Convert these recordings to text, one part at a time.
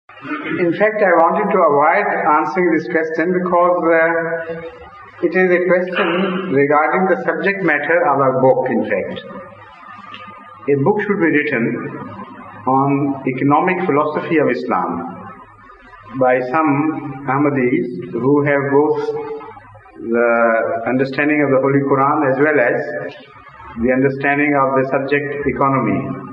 In fact, I wanted to avoid answering this question because it is a question regarding the subject matter of our book, in fact. A book should be written on economic philosophy of Islam by some Ahmadis who have both the understanding of the Holy Quran as well as the understanding of the subject economy.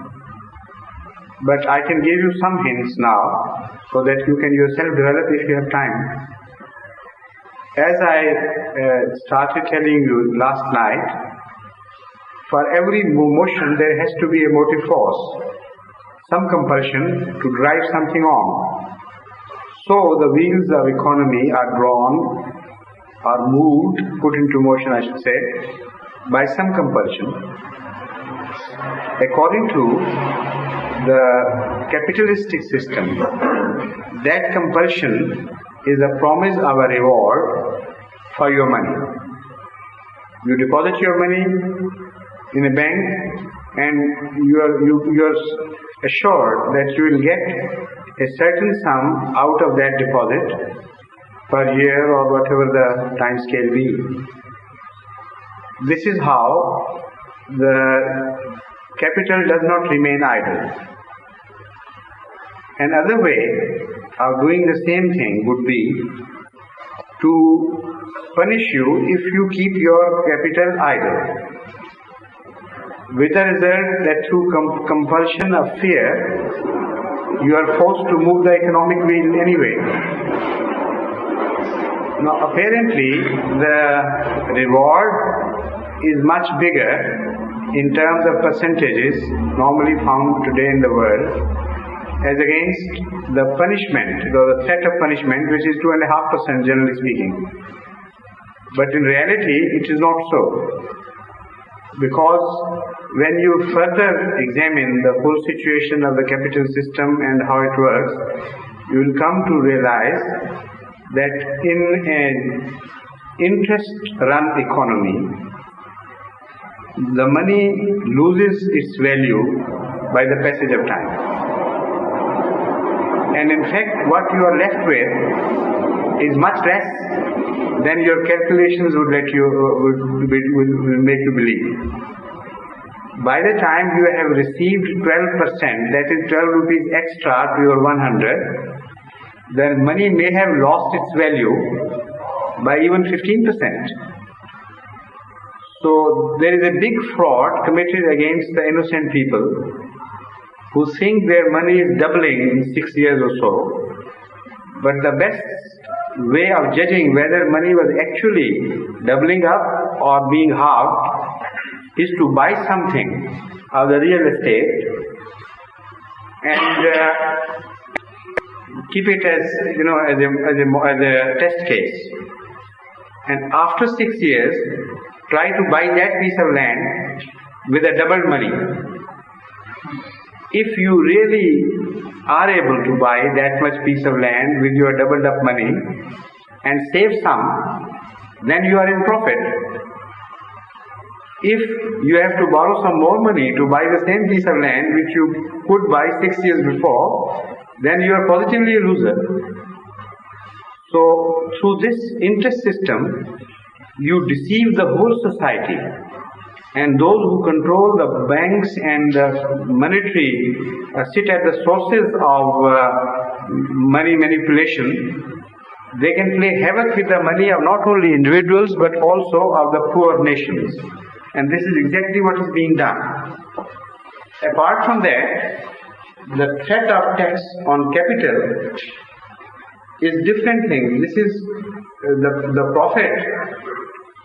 But I can give you some hints now so that you can yourself develop if you have time. As I started telling you last night, for every motion there has to be a motive force, some compulsion to drive something on. So the wheels of economy are drawn, are moved, put into motion I should say, by some compulsion. According to the capitalistic system, that compulsion is a promise of a reward for your money. You deposit your money in a bank and you are assured that you will get a certain sum out of that deposit per year or whatever the time scale be. This is how the capital does not remain idle. Another way of doing the same thing would be to punish you if you keep your capital idle, with the result that through compulsion of fear you are forced to move the economic wheel anyway. Now apparently the reward is much bigger in terms of percentages normally found today in the world as against the punishment, the threat of punishment, which is 2.5% generally speaking. But in reality it is not so, because when you further examine the whole situation of the capital system and how it works, you will come to realize that in an interest-run economy, the money loses its value by the passage of time. And in fact, what you are left with is much less than your calculations would make you believe. By the time you have received 12%, that is 12 rupees extra to your 100, the money may have lost its value by even 15%. So there is a big fraud committed against the innocent people who think their money is doubling in 6 years or so. But the best way of judging whether money was actually doubling up or being halved is to buy something of the real estate and keep it as a test case. And after 6 years, try to buy that piece of land with a doubled money. If you really are able to buy that much piece of land with your doubled up money and save some, then you are in profit. If you have to borrow some more money to buy the same piece of land which you could buy 6 years before, then you are positively a loser. So through this interest system, you deceive the whole society. And those who control the banks and the monetary sit at the sources of money manipulation. They can play havoc with the money of not only individuals but also of the poor nations. And this is exactly what is being done. Apart from that, the threat of tax on capital is different thing. This is the profit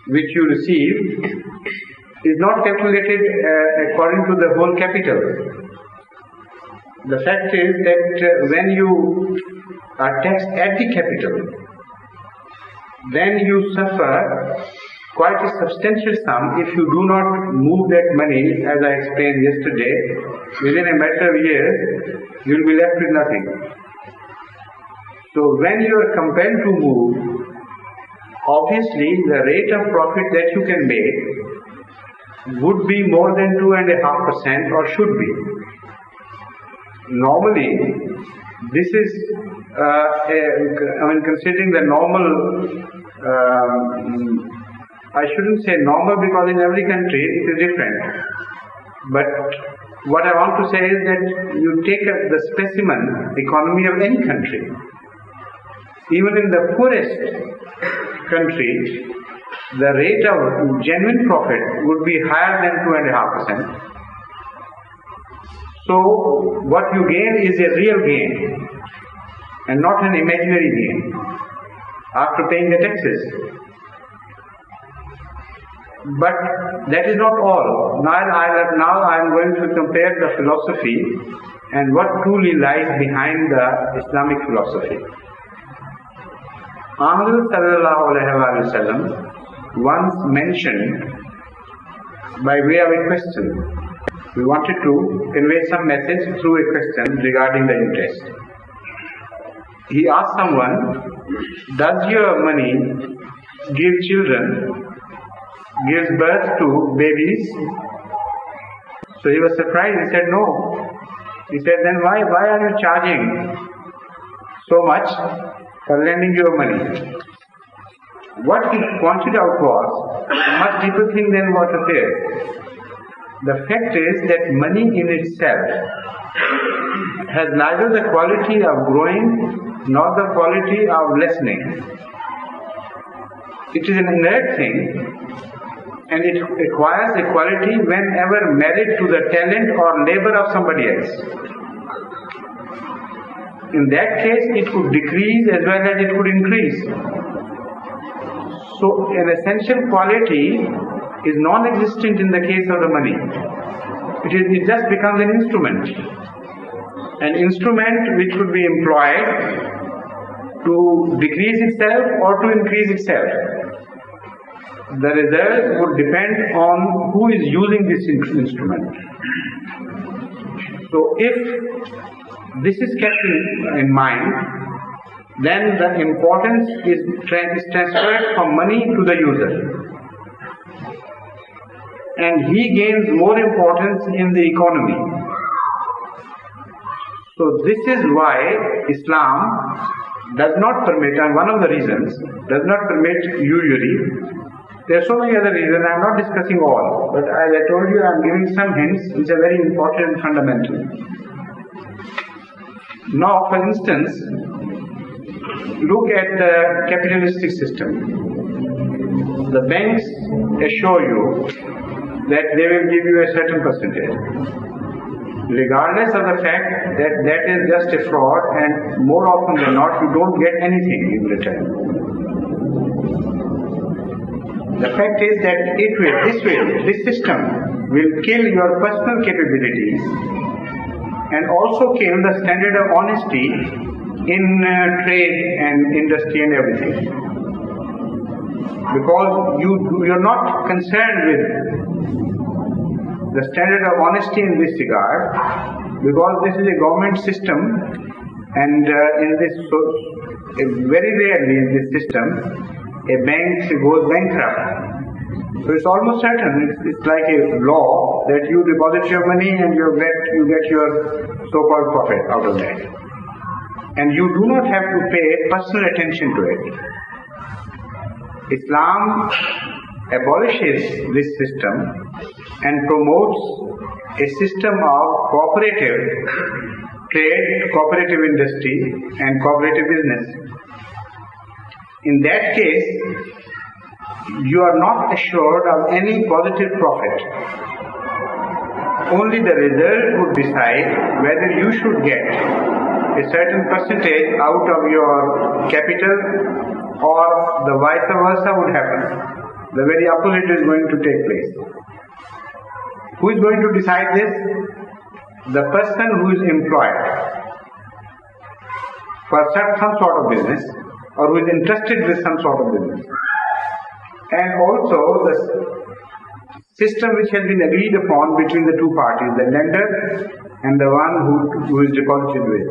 which you receive is not calculated according to the whole capital. The fact is that when you are taxed at the capital, then you suffer quite a substantial sum if you do not move that money, as I explained yesterday. Within a matter of years, you will be left with nothing. So when you are compelled to move, obviously the rate of profit that you can make would be more than 2.5% or should be. Normally, This is, considering the normal, I shouldn't say normal because in every country it is different. But what I want to say is that you take the specimen economy of any country. Even in the poorest country, the rate of genuine profit would be higher than 2.5%. So what you gain is a real gain and not an imaginary gain after paying the taxes. But that is not all. Now I am going to compare the philosophy and what truly lies behind the Islamic philosophy. Ahmad sallallahu alaihi wasallam once mentioned by way of a question. We wanted to convey some message through a question regarding the interest. He asked someone, does your money give children, gives birth to babies? So he was surprised. He said, no. He said, then why are you charging so much for lending your money? What he pointed out was a much deeper thing than what appears. The fact is that money in itself has neither the quality of growing nor the quality of lessening. It is an inert thing, and it acquires a quality whenever married to the talent or labor of somebody else. In that case, it could decrease as well as it could increase. So, an essential quality is non-existent in the case of the money. It just becomes an instrument. An instrument which would be employed to decrease itself or to increase itself. The result would depend on who is using this instrument. So if this is kept in mind, then the importance is transferred from money to the user. And he gains more importance in the economy. So this is why Islam does not permit, and one of the reasons, does not permit usury. There are so many other reasons, I am not discussing all, but as I told you, I am giving some hints which are very important and fundamental. Now, for instance, look at the capitalistic system. The banks assure you that they will give you a certain percentage, regardless of the fact that that is just a fraud, and more often than not you don't get anything in return. The fact is that this system will kill your personal capabilities and also kill the standard of honesty in trade and industry and everything. Because you're not concerned with the standard of honesty in this regard, because this is a government system, and very rarely in this system a bank goes bankrupt. So it's almost certain, it's like a law that you deposit your money and you get your so-called profit out of that. And you do not have to pay personal attention to it. Islam abolishes this system and promotes a system of cooperative trade, cooperative industry and cooperative business. In that case, you are not assured of any positive profit. Only the result would decide whether you should get a certain percentage out of your capital, or the vice versa would happen. The very opposite is going to take place. Who is going to decide this? The person who is employed for some sort of business, or who is entrusted with some sort of business. And also the system which has been agreed upon between the two parties, the lender and the one who is deposited with.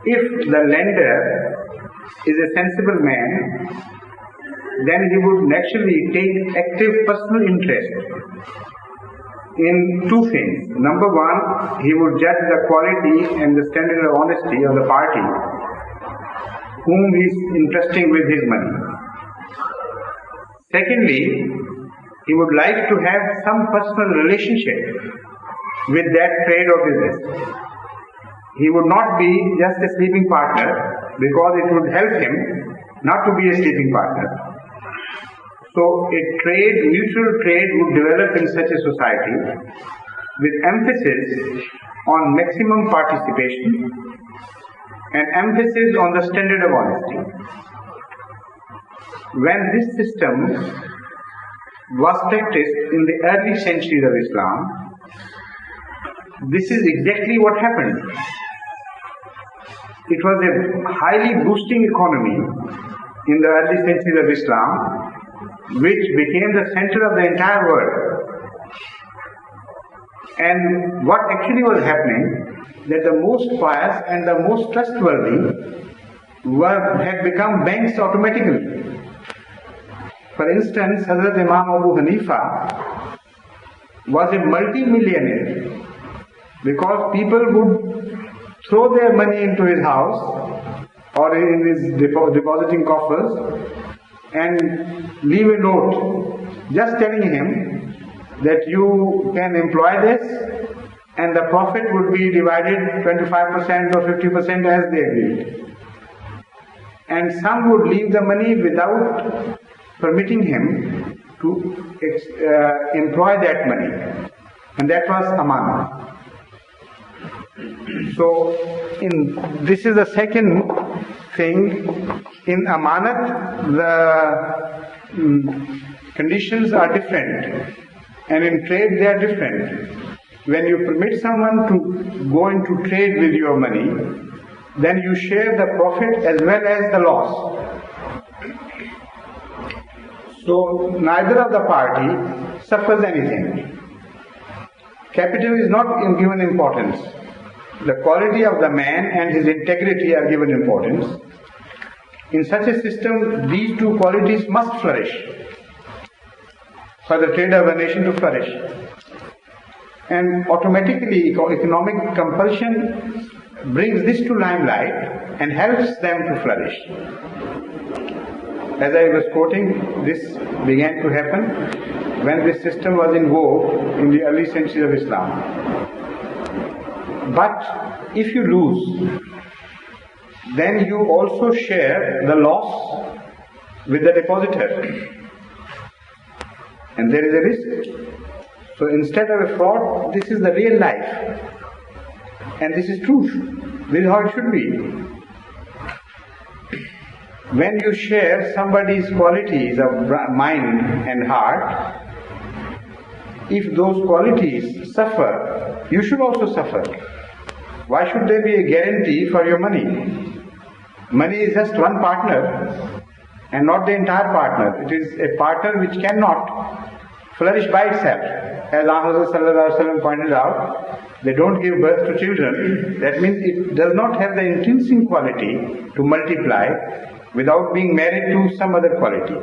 If the lender is a sensible man, then he would naturally take active personal interest in two things. Number one, he would judge the quality and the standard of honesty of the party whom he is entrusting with his money. Secondly, he would like to have some personal relationship with that trade or business. He would not be just a sleeping partner, because it would help him not to be a sleeping partner. So a mutual trade would develop in such a society with emphasis on maximum participation and emphasis on the standard of honesty. When this system was practiced in the early centuries of Islam, this is exactly what happened. It was a highly boosting economy in the early centuries of Islam, which became the center of the entire world. And what actually was happening, that the most pious and the most trustworthy had become banks automatically. For instance, Hazrat Imam Abu Hanifa was a multi-millionaire because people would throw their money into his house or in his depositing coffers and leave a note just telling him that you can employ this and the profit would be divided 25% or 50% as they agreed. And some would leave the money without permitting him to employ that money, and that was amanah. So this is the second thing. In amanat, the conditions are different, and in trade they are different. When you permit someone to go into trade with your money, then you share the profit as well as the loss. So neither of the party suffers anything. Capital is not given importance. The quality of the man and his integrity are given importance. In such a system, these two qualities must flourish for the trade of a nation to flourish. And automatically, economic compulsion brings this to limelight and helps them to flourish. As I was quoting, this began to happen when this system was in vogue in the early centuries of Islam. But if you lose, then you also share the loss with the depositor. And there is a risk. So instead of a fraud, this is the real life. And this is truth. This is how it should be. When you share somebody's qualities of mind and heart, if those qualities suffer, you should also suffer. Why should there be a guarantee for your money? Money is just one partner and not the entire partner. It is a partner which cannot flourish by itself. As Ahmad pointed out, they don't give birth to children. That means it does not have the intrinsic quality to multiply without being married to some other quality.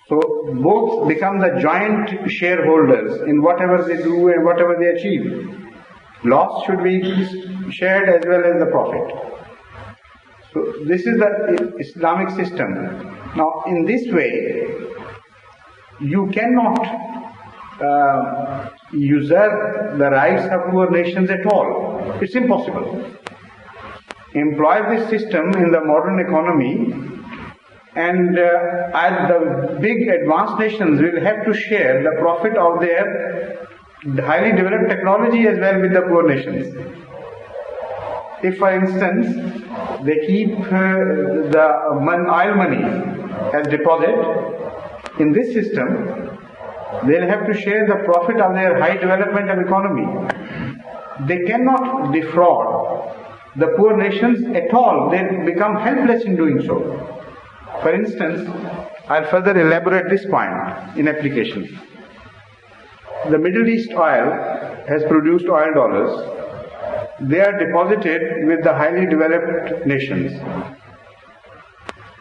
So both become the joint shareholders in whatever they do and whatever they achieve. Loss should be shared as well as the profit. So this is the Islamic system. Now in this way, you cannot usurp the rights of poor nations at all. It's impossible. Employ this system in the modern economy, and the big advanced nations will have to share the profit of their highly developed technology as well with the poor nations. If, for instance, they keep the oil money as deposit, in this system, they'll have to share the profit of their high development of economy. They cannot defraud the poor nations at all. They become helpless in doing so. For instance, I'll further elaborate this point in application. The Middle East oil has produced oil dollars. They are deposited with the highly developed nations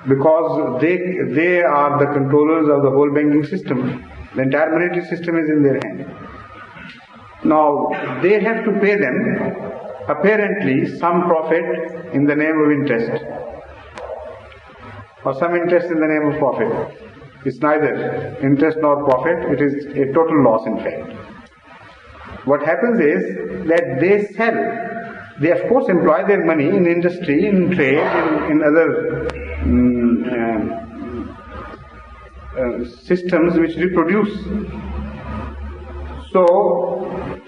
because they are the controllers of the whole banking system. The entire monetary system is in their hand. Now, they have to pay them, apparently, some profit in the name of interest, or some interest in the name of profit. It's neither interest nor profit, it is a total loss in fact. What happens is that they sell, they of course employ their money in industry, in trade, in other systems which reproduce. So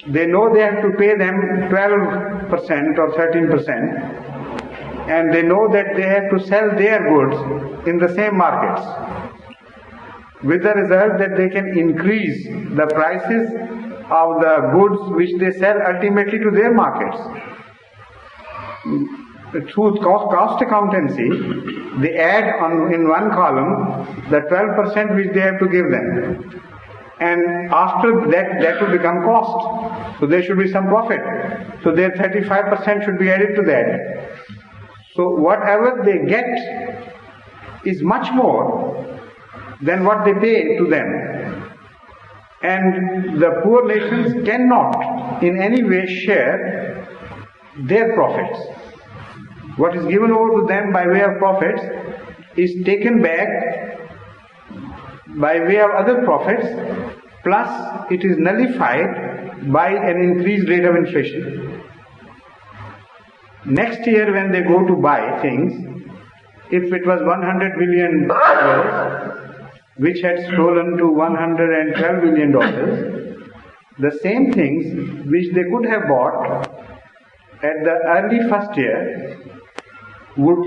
they know they have to pay them 12% or 13%, and they know that they have to sell their goods in the same markets, with the result that they can increase the prices of the goods which they sell ultimately to their markets. Through cost accountancy, they add in one column the 12% which they have to give them. And after that will become cost. So there should be some profit. So their 35% should be added to that. So whatever they get is much more than what they pay to them. And the poor nations cannot in any way share their profits. What is given over to them by way of profits is taken back by way of other profits, plus it is nullified by an increased rate of inflation. Next year when they go to buy things, if it was $100 billion which had stolen to $112 billion, the same things which they could have bought at the early first year would,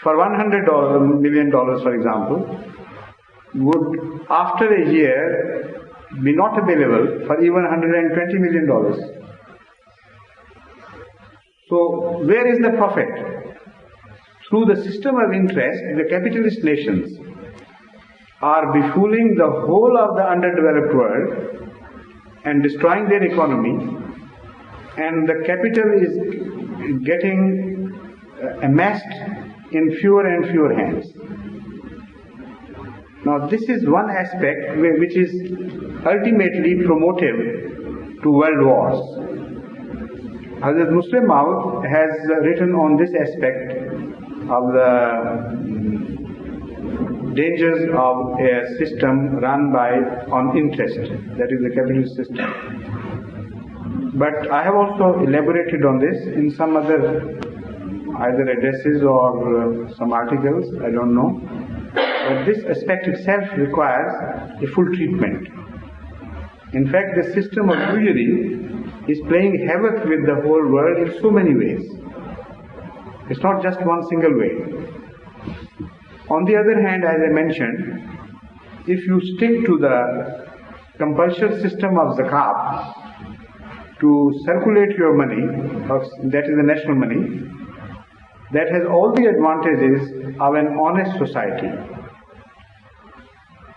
for $100 million for example, would after a year be not available for even $120 million. So where is the profit? Through the system of interest, the capitalist nations are befooling the whole of the underdeveloped world and destroying their economy, and the capital is getting amassed in fewer and fewer hands. Now this is one aspect which is ultimately promotive to world wars. Hazrat Muslim Maud has written on this aspect of the dangers of a system run on interest, that is the capitalist system. But I have also elaborated on this in some other either addresses or some articles, I don't know. But this aspect itself requires a full treatment. In fact, the system of usury is playing havoc with the whole world in so many ways. It's not just one single way. On the other hand, as I mentioned, if you stick to the compulsory system of zakat to circulate your money, that is the national money, that has all the advantages of an honest society.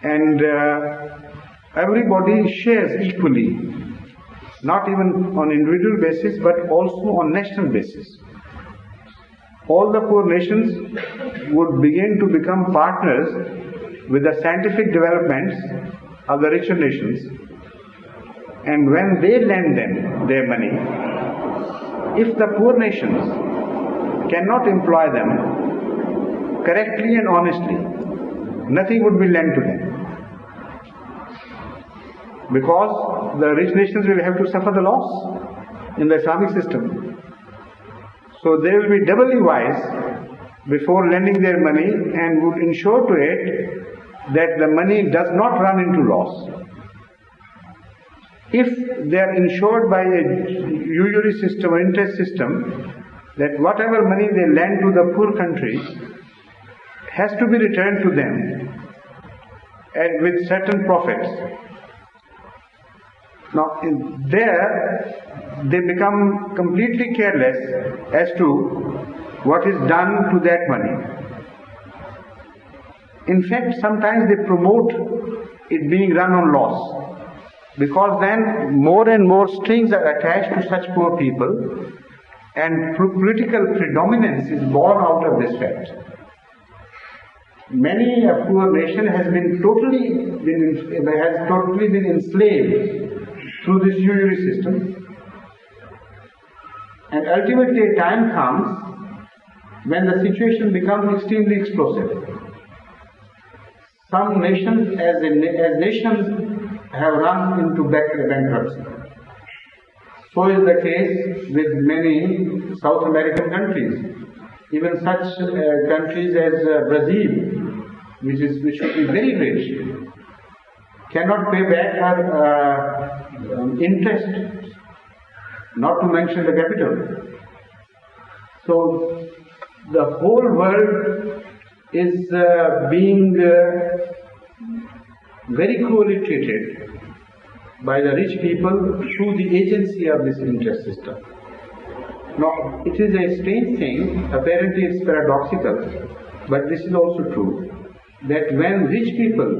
And everybody shares equally, not even on individual basis, but also on national basis. All the poor nations would begin to become partners with the scientific developments of the richer nations. And when they lend them their money, if the poor nations cannot employ them correctly and honestly, nothing would be lent to them. Because the rich nations will have to suffer the loss in the Islamic system. So they will be doubly wise before lending their money and would ensure to it that the money does not run into loss. If they are insured by a usury system or interest system, that whatever money they lend to the poor countries has to be returned to them and with certain profits. Now there they become completely careless as to what is done to that money. In fact, sometimes they promote it being run on loss, because then more and more strings are attached to such poor people, and political predominance is born out of this fact. Many a poor nation has totally been enslaved through this usury system. And ultimately a time comes when the situation becomes extremely explosive. Some nations, as nations, have run into bankruptcy. So is the case with many South American countries. Even such countries as Brazil, which would be very rich, cannot pay back her interest, not to mention the capital. So the whole world is being very cruelly treated by the rich people through the agency of this interest system. Now, it is a strange thing, apparently it's paradoxical, but this is also true, that when rich people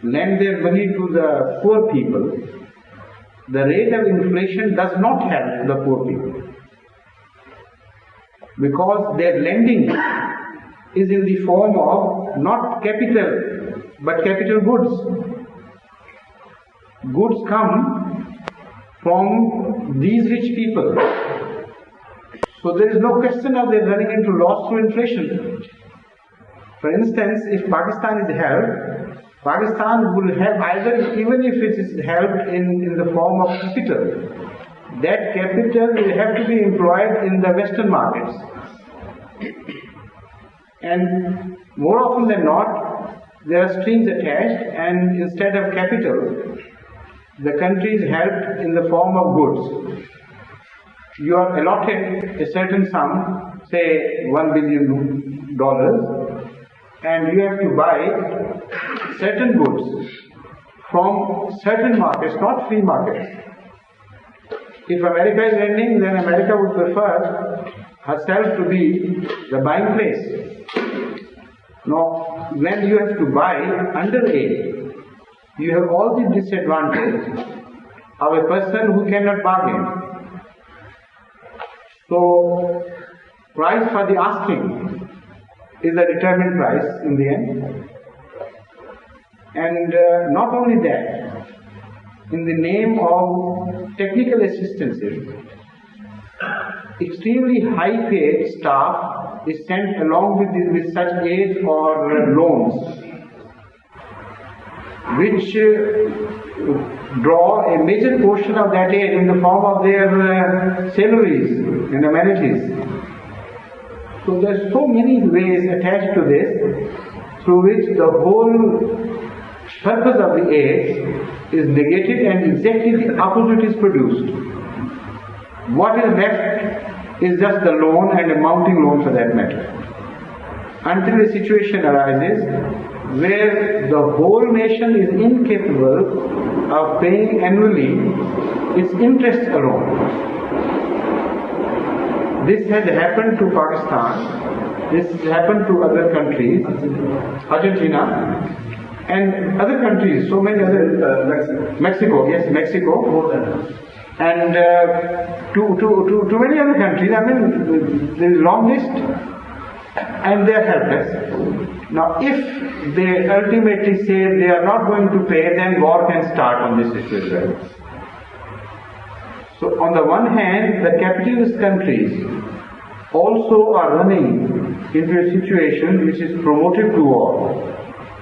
lend their money to the poor people, the rate of inflation does not help the poor people, because their lending is in the form of not capital but capital goods. Goods come from these rich people. So there is no question of their running into loss through inflation. For instance, if Pakistan is helped, Pakistan will have either, even if it is helped in the form of capital, that capital will have to be employed in the Western markets. And more often than not, there are strings attached, and instead of capital, the country is helped in the form of goods. You are allotted a certain sum, say $1 billion, and you have to buy certain goods from certain markets, not free markets. If America is lending, then America would prefer herself to be the buying place. Now, when you have to buy under aid, you have all the disadvantage of a person who cannot bargain. So, price for the asking is the determined price in the end. And not only that, in the name of technical assistances, extremely high paid staff is sent along with such aid or loans, which draw a major portion of that aid in the form of their salaries and amenities. So there are so many ways attached to this, through which the whole purpose of the aid is negated and exactly the opposite is produced. What is left is just the loan and a mounting loan for that matter, until a situation arises where the whole nation is incapable of paying annually its interest alone. This has happened to Pakistan, this has happened to other countries, Argentina, and other countries, so many other, Mexico, yes, Mexico, and to many other countries. I mean, there is a long list, and they are helpless. Now, if they ultimately say they are not going to pay, then war can start on this issue as well. So, on the one hand, the capitalist countries also are running into a situation which is promotive to war.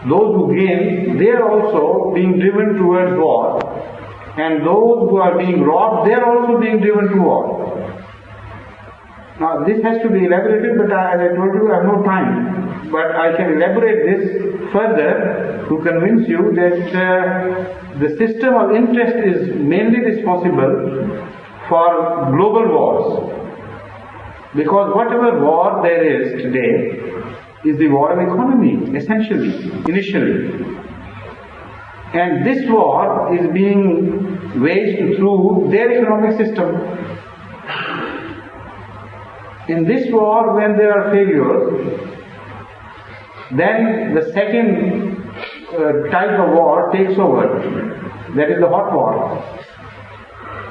Those who gain, they are also being driven towards war. And those who are being robbed, they are also being driven to war. Now, this has to be elaborated, but as I told you, I have no time. But I can elaborate this further to convince you that the system of interest is mainly responsible for global wars. Because whatever war there is today is the war of economy, essentially, initially. And this war is being waged through their economic system. In this war, when there are failures, then the second type of war takes over. That is the hot war.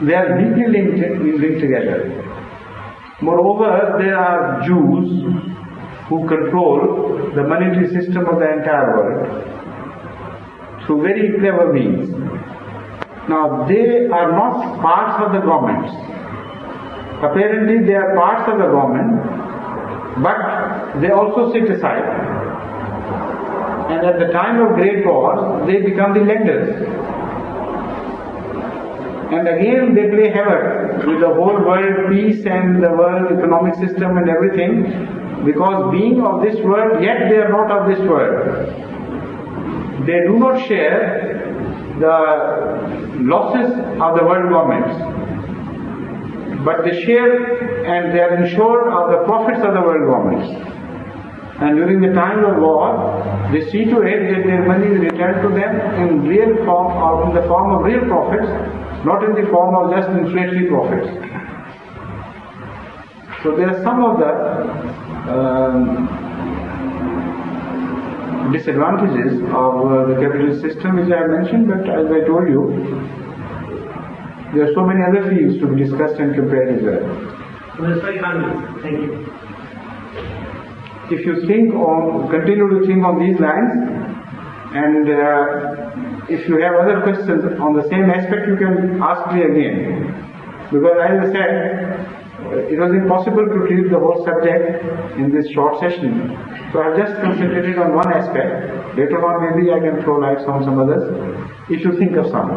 They are deeply linked together. Moreover, there are Jews who control the monetary system of the entire world through very clever means. Now, they are not parts of the government. Apparently, they are parts of the government, but they also sit aside. And at the time of great wars, they become the lenders. And again, they play havoc with the whole world peace and the world economic system and everything, because being of this world, yet they are not of this world. They do not share the losses of the world governments, but they share and they are insured of the profits of the world governments. And during the time of war, they see to it that their money is returned to them in real form or in the form of real profits, not in the form of just inflationary profits. So there are some of the disadvantages of the capitalist system which I have mentioned, but as I told you, there are so many other fields to be discussed and compared as well. Well, that's very kind of you. Thank you. If you continue to think on these lines, and if you have other questions on the same aspect, you can ask me again. Because as I said, it was impossible to treat the whole subject in this short session. So I have just concentrated on one aspect. Later on maybe I can throw light on some others, if you think of some.